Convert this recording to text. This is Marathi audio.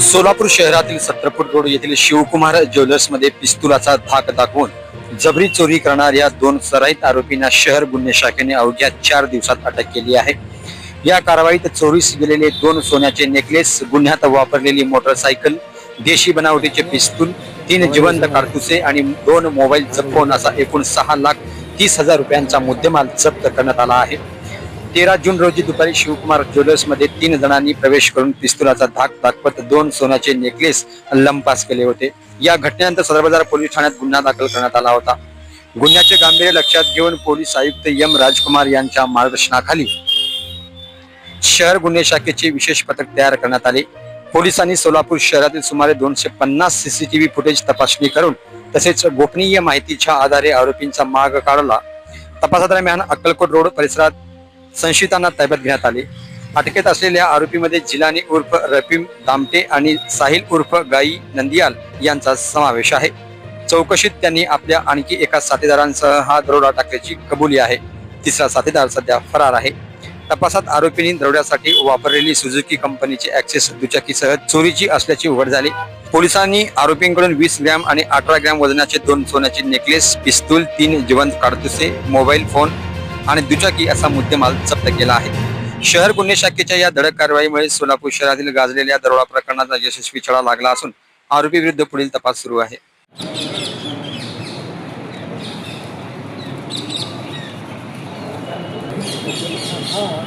सोलापूर शहरातील सत्रपूर रोड येथील शिवकुमार ज्वेलर्समध्ये पिस्तुलाचा धाक दाखवून जबरी चोरी करणाऱ्या दोन सराईत आरोपींना शहर गुन्हे शाखेने अवघ्या 4 दिवसात अटक केली आहे। या कारवाईत चोरीस गेलेले 2 सोन्याचे नेकलेस, गुन्ह्यात वापरलेली मोटरसायकल, देशी बनावटीचे पिस्तूल, 3 जिवंत काडतुसे आणि 2 मोबाईल जप्त असा एकूण 6,30,000 रुपयांचा मुद्देमाल जप्त करण्यात आला आहे। 13 जून रोजी दुपारी शिवकुमार ज्वेलर्समध्ये 3 जणांनी प्रवेश करून पिस्तुलाचा धाक दाखवत 2 सोन्याचे नेकलेस लंपास केले होते। या घटनेनंतर सदर बाजार पोलीस ठाण्यात गुन्हा दाखल करण्यात आला होता। गुन्ह्याचे गांभीर्य लक्षात घेऊन पोलीस आयुक्त एम राजकुमार यांच्या मार्गदर्शनाखाली शहर गुन्हे शाखेचे विशेष पथक तयार करण्यात आले। पोलिसांनी सोलापूर शहरातील सुमारे 250 सीसीटीव्ही फुटेज तपासणी करून तसेच गोपनीय माहितीच्या आधारे आरोपींचा माग काढला। तपासादरम्यान अक्कलकोट रोड परिसरात संशयितांना ताब्यात घेण्यात आले। अटकेत असलेल्या आरोपीमध्ये जिलानी उर्फ रफीम दामटे आणि साहिल उर्फ गाई नंदियाल यांचा समावेश आहे। चौकशीत त्यांनी आपल्या आणखी एका साथीदारांसह हा दरोडा टाकल्याची कबुली आहे। तिसरा साथीदार सध्या फरार आहे। तपासात आरोपींनी दरोड्यासाठी वापरलेली सुझुकी कंपनीची ॲक्सेस दुचाकीसह चोरीची असल्याची उघड झाली। पोलिसांनी आरोपींकडून 20 ग्रॅम आणि 18 ग्रॅम वजनाचे 2 सोन्याचे नेकलेस, पिस्तूल, 3 जिवंत काडतुसे, मोबाईल फोन आणि दुचाकी असा मुद्देमाल जप्त केला आहे। शहर गुन्हे शाखेच्या या धडक कारवाईमुळे सोलापूर शहरातील गाजलेल्या दरोडा प्रकरणाचा यशस्वी छडा लागला असून आरोपी विरुद्ध पुढील तपास सुरू आहे। हाँ